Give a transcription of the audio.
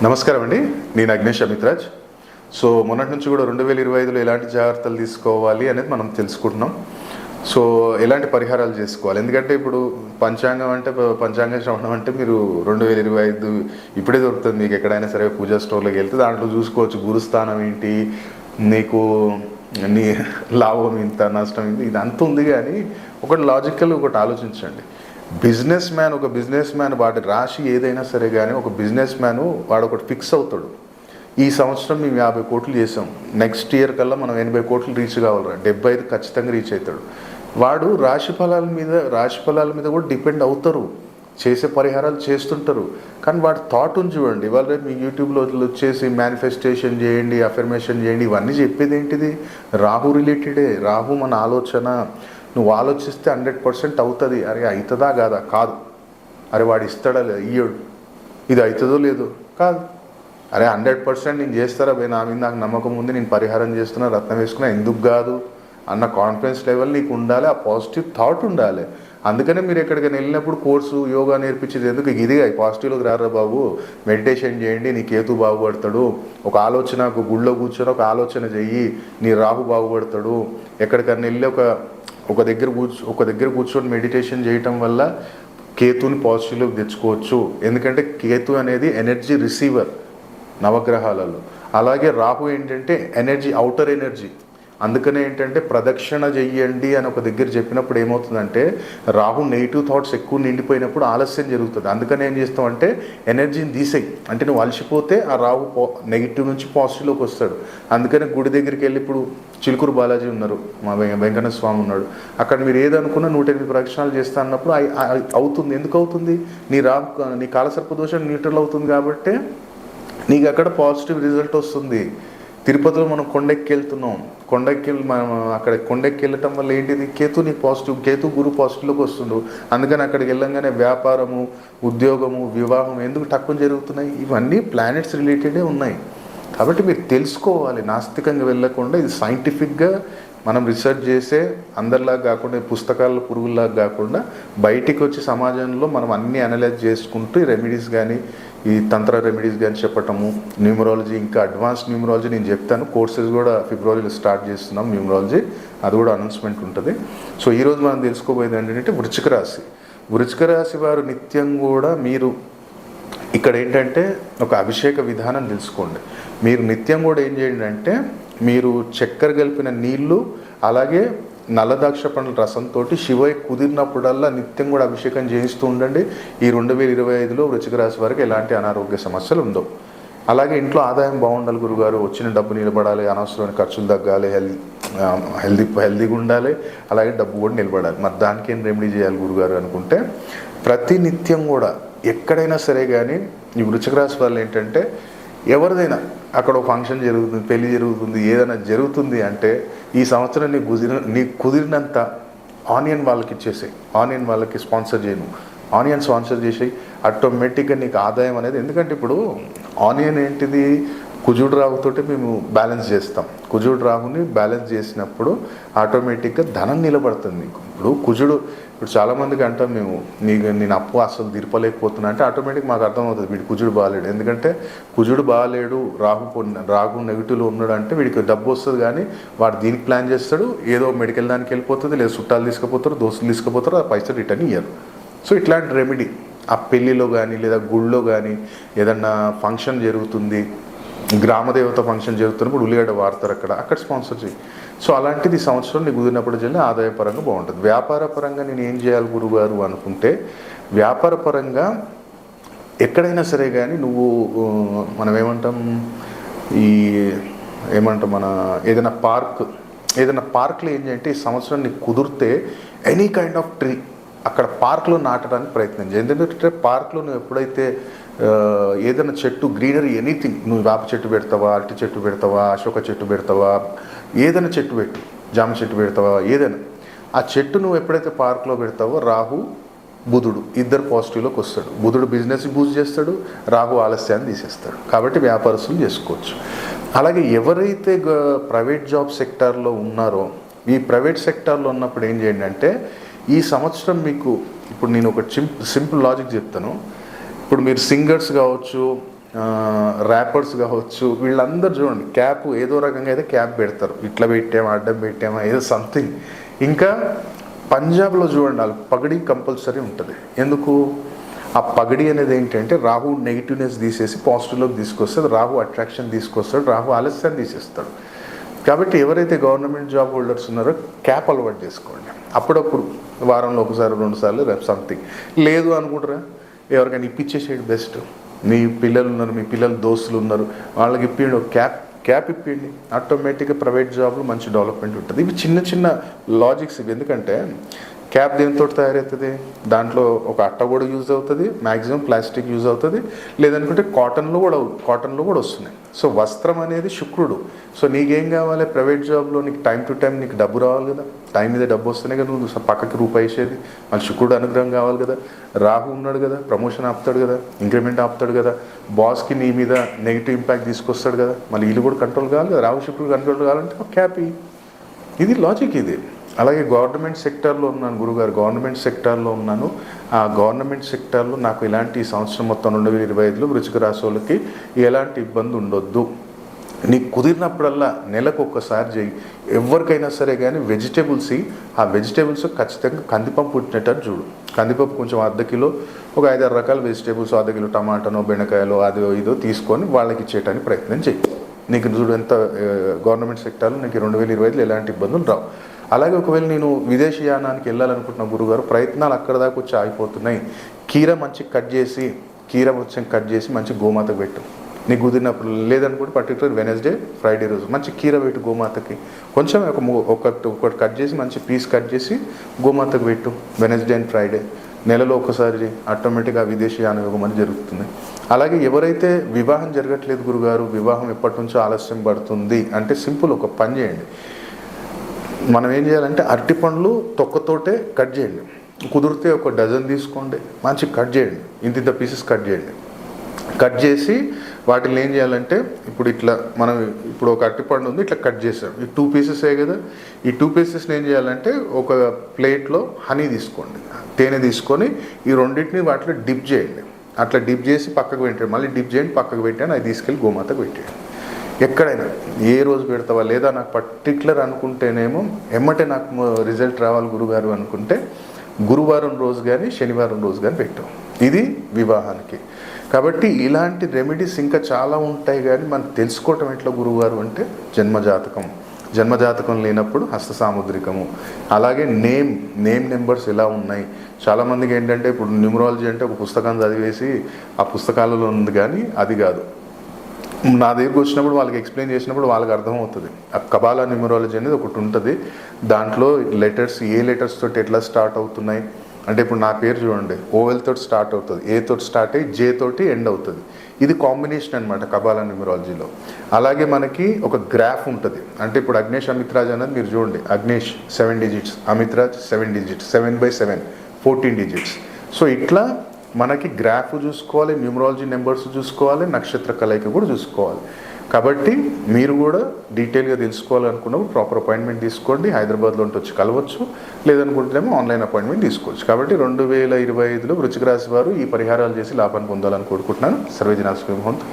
నమస్కారం అండి, నేను అగ్నేష్ అమిత్రాజ్. సో మొన్నటి నుంచి కూడా 2025లో ఎలాంటి జాగ్రత్తలు తీసుకోవాలి అనేది మనం తెలుసుకుంటున్నాం. సో ఎలాంటి పరిహారాలు చేసుకోవాలి, ఎందుకంటే ఇప్పుడు పంచాంగ శ్రవణం అంటే మీరు 2025 ఇప్పుడే దొరుకుతుంది మీకు. ఎక్కడైనా సరే పూజా స్టోర్లోకి వెళ్తే దాంట్లో చూసుకోవచ్చు గురుస్థానం ఏంటి, నీకు నీ లాభం ఇంత, నష్టం ఇంత, ఇది అంత ఉంది. కానీ ఒకటి లాజికల్ ఒకటి ఆలోచించండి. ఒక బిజినెస్ మ్యాన్ వాడి రాశి ఏదైనా సరే కానీ ఒక బిజినెస్ మ్యాన్ వాడు ఒకటి ఫిక్స్ అవుతాడు. ఈ సంవత్సరం మేము 50 కోట్లు చేసాం, నెక్స్ట్ ఇయర్ కల్లా మనం 80 కోట్లు రీచ్ కావాలి, 75 ఖచ్చితంగా రీచ్ అవుతాడు. వాడు రాశి ఫలాల మీద కూడా డిపెండ్ అవుతారు, చేసే పరిహారాలు చేస్తుంటారు. కానీ వాడి థాట్ ఉంది చూడండి. ఇవాళ రేపు మీ యూట్యూబ్లో వచ్చేసి మేనిఫెస్టేషన్ చేయండి, అఫర్మేషన్ చేయండి, ఇవన్నీ చెప్పేది ఏంటిది? రాహు రిలేటెడే. రాహు మన ఆలోచన. నువ్వు ఆలోచిస్తే 100% అవుతుంది. అరే అవుతుందా కాదా? కాదు. అరే వాడు ఇస్తాడా లేదా? ఇయ్యడు. ఇది అవుతుందో లేదో? కాదు. అరే 100% నేను చేస్తారా భయ్, నా మీద నాకు నమ్మకం ఉంది, నేను పరిహారం చేస్తున్నా, రత్నం వేసుకున్నా, ఎందుకు కాదు అన్న కాన్ఫిడెన్స్ లెవెల్ నీకు ఉండాలి, ఆ పాజిటివ్ థాట్ ఉండాలి. అందుకనే మీరు ఎక్కడికైనా వెళ్ళినప్పుడు కోర్సు యోగా నేర్పించేది ఎందుకు? ఇది పాజిటివ్లోకి రారా బాబు, మెడిటేషన్ చేయండి, నీ కేతు బాగుపడతాడు, ఒక ఆలోచన, ఒక గుళ్ళో కూర్చొని ఒక ఆలోచన చెయ్యి, నీ రాహు బాగుపడతాడు. ఎక్కడికైనా వెళ్ళి ఒక దగ్గర కూర్చొని మెడిటేషన్ చేయటం వల్ల కేతుని పాజిటివ్లోకి తెచ్చుకోవచ్చు. ఎందుకంటే కేతు అనేది ఎనర్జీ రిసీవర్ నవగ్రహాలలో. అలాగే రాహు ఏంటంటే ఎనర్జీ, అవుటర్ ఎనర్జీ. అందుకనే ఏంటంటే ప్రదక్షిణ చెయ్యండి అని ఒక దగ్గర చెప్పినప్పుడు ఏమవుతుందంటే రాహు నెగిటివ్ థాట్స్ ఎక్కువ నిండిపోయినప్పుడు ఆలస్యం జరుగుతుంది. అందుకని ఏం చేస్తామంటే ఎనర్జీని తీసేయి. అంటే నువ్వు అలసిపోతే ఆ రాహు నెగిటివ్ నుంచి పాజిటివ్లోకి వస్తాడు. అందుకని గుడి దగ్గరికి వెళ్ళి, ఇప్పుడు చిలుకూరు బాలాజీ ఉన్నారు, మా వెంకన్న స్వామి ఉన్నాడు, అక్కడ మీరు ఏదనుకున్నా 108 ప్రదక్షిణాలు చేస్తా అన్నప్పుడు అవుతుంది. ఎందుకు అవుతుంది? నీ కాలసర్ప దోషం న్యూట్రల్ అవుతుంది కాబట్టి నీకు అక్కడ పాజిటివ్ రిజల్ట్ వస్తుంది. తిరుపతిలో మనం కొండెక్కి వెళ్తున్నాం, కొండెక్కి వెళ్ళటం వల్ల ఏంటిది? కేతు గురు పాజిటివ్లోకి వస్తుండు. అందుకని అక్కడికి వెళ్ళంగానే వ్యాపారము, ఉద్యోగము, వివాహం ఎందుకు తక్కువ జరుగుతున్నాయి? ఇవన్నీ ప్లానెట్స్ రిలేటెడే ఉన్నాయి. కాబట్టి మీరు తెలుసుకోవాలి, నాస్తికంగా వెళ్ళకుండా ఇది సైంటిఫిక్గా మనం రీసెర్చ్ చేసే, అందరిలాగా కాకుండా పుస్తకాల పురుగుల్లాగా కాకుండా బయటికి వచ్చి సమాజంలో మనం అన్నీ అనలైజ్ చేసుకుంటూ రెమెడీస్ కానీ, ఈ తంత్ర రెమెడీస్ కానీ చెప్పటము, న్యూమరాలజీ, ఇంకా అడ్వాన్స్ న్యూమరాలజీ నేను చెప్తాను. కోర్సెస్ కూడా ఫిబ్రవరిలో స్టార్ట్ చేస్తున్నాం న్యూమరాలజీ, అది కూడా అనౌన్స్మెంట్ ఉంటుంది. సో ఈరోజు మనం తెలుసుకోబోయేది ఏంటంటే వృశ్చిక రాశి వారు నిత్యం కూడా మీరు ఇక్కడ ఏంటంటే ఒక అభిషేక విధానం తెలుసుకోండి. మీరు నిత్యం కూడా ఏం చేయండి అంటే మీరు చక్కెర కలిపిన నీళ్లు, అలాగే నల్లదాక్ష పండ్ల రసంతో శివయ్య కుదిరినప్పుడల్లా నిత్యం కూడా అభిషేకం చేయిస్తూ ఉండండి. ఈ 2025లో వృశ్చిక రాశి వారికి ఎలాంటి అనారోగ్య సమస్యలు ఉండవు. అలాగే ఇంట్లో ఆదాయం బాగుండాలి గురుగారు, వచ్చిన డబ్బు నిలబడాలి, అనవసరమైన ఖర్చులు తగ్గాలి, హెల్దీగా ఉండాలి, అలాగే డబ్బు కూడా నిలబడాలి. మరి దానికి ఏం రెమెడీ చేయాలి గురుగారు అనుకుంటే, ప్రతి నిత్యం కూడా ఎక్కడైనా సరే కానీ ఈ వృశ్చిక రాశి వాళ్ళు ఏంటంటే ఎవరిదైనా అక్కడ ఒక ఫంక్షన్ జరుగుతుంది, పెళ్లి జరుగుతుంది, ఏదైనా జరుగుతుంది అంటే ఈ సంవత్సరం నీకు కుదిరినంత ఆనియన్ వాళ్ళకి ఇచ్చేసాయి. ఆనియన్ వాళ్ళకి స్పాన్సర్ చేయను, ఆనియన్ స్పాన్సర్ చేసి ఆటోమేటిక్గా నీకు ఆదాయం అనేది. ఎందుకంటే ఇప్పుడు ఆనియన్ ఏంటిది? కుజుడు రాహుతోటి మేము బ్యాలెన్స్ చేస్తాం. కుజుడు రాహుని బ్యాలెన్స్ చేసినప్పుడు ఆటోమేటిక్గా ధనం నిలబడుతుంది నీకు. ఇప్పుడు చాలామందికి అంటాం మేము, నేను అప్పు అసలు తీర్పలేకపోతున్నా అంటే ఆటోమేటిక్ మాకు అర్థమవుతుంది వీడి కుజుడు బాగాలేడు. ఎందుకంటే కుజుడు బాగాలేడు, రాహు నెగిటివ్లో ఉన్నాడు అంటే వీడికి డబ్బు వస్తుంది, కానీ వాడు దీనికి ప్లాన్ చేస్తాడు, ఏదో మెడికల్ దానికి వెళ్ళిపోతుంది, లేదా చుట్టాలు తీసుకుపోతారు, దోస్తులు తీసుకుపోతారు, ఆ పైసలు రిటర్న్ ఇయ్యరు. సో ఇట్లాంటి రెమెడీ ఆ పెళ్ళిలో కానీ, లేదా గుళ్ళో కానీ ఏదన్నా ఫంక్షన్ జరుగుతుంది, గ్రామదేవత ఫంక్షన్ జరుగుతున్నప్పుడు ఉల్లిగడ్డ వాడతారు, అక్కడ స్పాన్సర్ చేయి. సో అలాంటిది సంవత్సరం నీకు కుదిరినప్పుడు జల్లి ఆదాయపరంగా బాగుంటుంది. వ్యాపారపరంగా నేను ఏం చేయాలి గురుగారు అనుకుంటే, వ్యాపారపరంగా ఎక్కడైనా సరే కానీ నువ్వు మనం ఏమంటాం మన ఏదైనా పార్క్లో ఏం చేయంటే ఈ సంవత్సరం నీకు కుదిరితే ఎనీ కైండ్ ఆఫ్ ట్రీ అక్కడ పార్క్లో నాటడానికి ప్రయత్నం చేయి. ఎందుకంటే పార్క్లో నువ్వు ఎప్పుడైతే ఏదైనా చెట్టు, గ్రీనరీ, ఎనీథింగ్, నువ్వు వేప చెట్టు పెడతావా, అరటి చెట్టు పెడతావా, అశోక చెట్టు పెడతావా, ఏదైనా చెట్టు పెట్టు, జామ చెట్టు పెడతావా, ఏదైనా ఆ చెట్టు నువ్వు ఎప్పుడైతే పార్క్లో పెడతావో రాహు బుధుడు ఇద్దరు పాజిటివ్లోకి వస్తాడు. బుధుడు బిజినెస్ బూస్ట్ చేస్తాడు, రాహు ఆలస్యాన్ని తీసేస్తాడు. కాబట్టి వ్యాపారస్తులు చేసుకోవచ్చు. అలాగే ఎవరైతే ప్రైవేట్ జాబ్ సెక్టార్లో ఉన్నారో, ఈ ప్రైవేట్ సెక్టార్లో ఉన్నప్పుడు ఏం చేయండి అంటే ఈ సంవత్సరం మీకు, ఇప్పుడు నేను ఒక సింపుల్ లాజిక్ చెప్తాను. ఇప్పుడు మీరు సింగర్స్ కావచ్చు, ర్యాపర్స్ కావచ్చు, వీళ్ళందరూ చూడండి క్యాప్ ఏదో రకంగా అయితే క్యాప్ పెడతారు, ఇట్లా పెట్టామా అడ్డం పెట్టామా ఏదో సంథింగ్. ఇంకా పంజాబ్లో చూడండి వాళ్ళు పగడి కంపల్సరీ ఉంటుంది. ఎందుకు? ఆ పగడి అనేది ఏంటంటే రాహు నెగిటివ్నెస్ తీసేసి పాజిటివ్లోకి తీసుకొస్తాడు, రాహు అట్రాక్షన్ తీసుకొస్తాడు, రాహు ఆలస్యాన్ని తీసేస్తాడు. కాబట్టి ఎవరైతే గవర్నమెంట్ జాబ్ హోల్డర్స్ ఉన్నారో క్యాప్ అలవాటు చేసుకోండి. అప్పుడప్పుడు వారంలో ఒకసారి 2 సార్లు సంథింగ్. లేదు అనుకుంటారా ఎవరికైనా ఇప్పించేసేది బెస్ట్. మీ పిల్లలు ఉన్నారు, మీ పిల్లలు దోస్తులు ఉన్నారు, వాళ్ళకి ఇప్పిండి ఒక క్యాప్ ఇప్పిండి, ఆటోమేటిక్గా ప్రైవేట్ జాబ్లో మంచి డెవలప్మెంట్ ఉంటుంది. ఇవి చిన్న చిన్న లాజిక్స్ ఇవి. ఎందుకంటే క్యాప్ దేనితో తయారవుతుంది? దాంట్లో ఒక అట్ట కూడా యూజ్ అవుతుంది, మ్యాక్సిమం ప్లాస్టిక్ యూజ్ అవుతుంది, లేదనుకుంటే కాటన్లో కూడా వస్తున్నాయి. సో వస్త్రం అనేది శుక్రుడు. సో నీకేం కావాలి? ప్రైవేట్ జాబ్లో నీకు టైం టు టైం నీకు డబ్బు రావాలి కదా, టైం మీద డబ్బు వస్తేనే కదా నువ్వు పక్కకి రూపాయి వేసేది. మళ్ళీ శుక్రుడు అనుగ్రహం కావాలి కదా, రాహు ఉన్నాడు కదా, ప్రమోషన్ ఆపుతాడు కదా, ఇంక్రిమెంట్ ఆపుతాడు కదా, బాస్కి నీ మీద నెగిటివ్ ఇంపాక్ట్ తీసుకొస్తాడు కదా, మళ్ళీ వీళ్ళు కూడా కంట్రోల్ కావాలి కదా, రాహు శుక్రుడు కంట్రోల్ కావాలంటే క్యాప్. ఇది లాజిక్ ఇది. అలాగే గవర్నమెంట్ సెక్టార్లో ఉన్నాను గురుగారు, గవర్నమెంట్ సెక్టార్లో ఉన్నాను. ఆ గవర్నమెంట్ సెక్టార్లో నాకు ఇలాంటి సంవత్సరం మొత్తం 2025లో వృశ్చిక రాశి వాళ్ళకి ఎలాంటి ఇబ్బంది ఉండొద్దు. నీకు కుదిరినప్పుడల్లా నెలకు ఒక్కసారి చేయి. ఎవరికైనా సరే కానీ ఆ వెజిటేబుల్స్ ఖచ్చితంగా కందిపప్పు పుట్టినట్టు చూడు. కందిపప్పు కొంచెం ½ కిలో, ఒక 5-6 రకాల వెజిటేబుల్స్, ½ కిలో టమాటానో బెండకాయలో అదో ఇదో తీసుకొని వాళ్ళకి ఇచ్చేయడానికి ప్రయత్నం చేయి. నీకు చూడు ఎంత గవర్నమెంట్ సెక్టార్లో నీకు 2025లో ఎలాంటి ఇబ్బందులు రావు. అలాగే ఒకవేళ నేను విదేశీయానానికి వెళ్ళాలనుకుంటున్న గురుగారు, ప్రయత్నాలు అక్కడ దాకా వచ్చి ఆగిపోతున్నాయి. కీర కట్ చేసి మంచి గోమాతకు పెట్టు. నీకు కుదిరినప్పుడు, లేదనుకుంటే పర్టికులర్ వెనస్డే ఫ్రైడే రోజు మంచి కీర పెట్టు గోమాతకి. కొంచెం ఒకటి కట్ చేసి మంచి పీస్ కట్ చేసి గోమాతకు పెట్టు వెనస్డే అండ్ ఫ్రైడే. నెలలో ఒకసారి ఆటోమేటిక్గా విదేశీయాన యోగం అని జరుగుతుంది. అలాగే ఎవరైతే వివాహం జరగట్లేదు గురుగారు, వివాహం ఎప్పటి నుంచో ఆలస్యం పడుతుంది అంటే సింపుల్, ఒక పని చేయండి. మనం ఏం చేయాలంటే అరటి పండ్లు తొక్కతోటే కట్ చేయండి. కుదిరితే ఒక డజన్ తీసుకోండి, మంచి కట్ చేయండి, ఇంత పీసెస్ కట్ చేయండి. కట్ చేసి వాటిని ఏం చేయాలంటే ఇప్పుడు ఒక అరటిపండు ఉంది, ఇట్లా కట్ చేసాం, ఈ 2 పీసెసే కదా, ఈ 2 పీసెస్ని ఏం చేయాలంటే ఒక ప్లేట్లో హనీ తీసుకోండి, తేనె తీసుకొని ఈ రెండింటిని వాటిలో డిప్ చేయండి. అట్లా డిప్ చేసి పక్కకు పెట్టండి, మళ్ళీ డిప్ చేయండి, పక్కకు పెట్టండి, అది తీసుకెళ్ళి గోమాతకు పెట్టేయండి. ఎక్కడైనా ఏ రోజు పెడతావా, లేదా నాకు పర్టికులర్ అనుకుంటేనేమో ఎమ్మటే నాకు రిజల్ట్ రావాలి గురుగారు అనుకుంటే గురువారం రోజు కానీ శనివారం రోజు కానీ పెట్టాం. ఇది వివాహానికి. కాబట్టి ఇలాంటి రెమెడీస్ ఇంకా చాలా ఉంటాయి, కానీ మనం తెలుసుకోవటం ఎట్లా గురుగారు అంటే జన్మజాతకం లేనప్పుడు హస్త సాముద్రికము, అలాగే నేమ్ నెంబర్స్ ఎలా ఉన్నాయి. చాలామందికి ఏంటంటే ఇప్పుడు న్యూమరాలజీ అంటే ఒక పుస్తకం చదివేసి ఆ పుస్తకాలలో ఉంది, కానీ అది కాదు. నా దగ్గరికి వచ్చినప్పుడు వాళ్ళకి ఎక్స్ప్లెయిన్ చేసినప్పుడు వాళ్ళకి అర్థమవుతుంది. ఆ కబాలా న్యూమరాలజీ అనేది ఒకటి ఉంటుంది, దాంట్లో లెటర్స్ ఏ లెటర్స్ తోటి ఎట్లా స్టార్ట్ అవుతున్నాయి అంటే ఇప్పుడు నా పేరు చూడండి, ఓఎల్ తోటి స్టార్ట్ అవుతుంది, ఏ తోటి స్టార్ట్ అయ్యి జే తోటి ఎండ్ అవుతుంది. ఇది కాంబినేషన్ అనమాట కబాలా న్యూమరాలజీలో. అలాగే మనకి ఒక గ్రాఫ్ ఉంటుంది, అంటే ఇప్పుడు అగ్నేష్ అమిత్రాజ్ అనేది మీరు చూడండి, Agnesh 7 digits, Amitraj 7 digits, 7/7 14 digits. So ఇట్లా మనకి గ్రాఫ్ చూసుకోవాలి, న్యూమరాలజీ నెంబర్స్ చూసుకోవాలి, నక్షత్ర కలయిక కూడా చూసుకోవాలి. కాబట్టి మీరు కూడా డీటెయిల్గా తెలుసుకోవాలనుకున్నప్పుడు ప్రాపర్ అపాయింట్మెంట్ తీసుకోండి. హైదరాబాద్లో వచ్చి కలవచ్చు, లేదనుకుంటేనేమో ఆన్లైన్ అపాయింట్మెంట్ తీసుకోవచ్చు. కాబట్టి 2025లో వృశ్చిక రాశి వారు ఈ పరిహారాలు చేసి లాభాన్ని పొందాలని కోరుకుంటున్నాను. సర్వేజన సుఖినో భవంతు.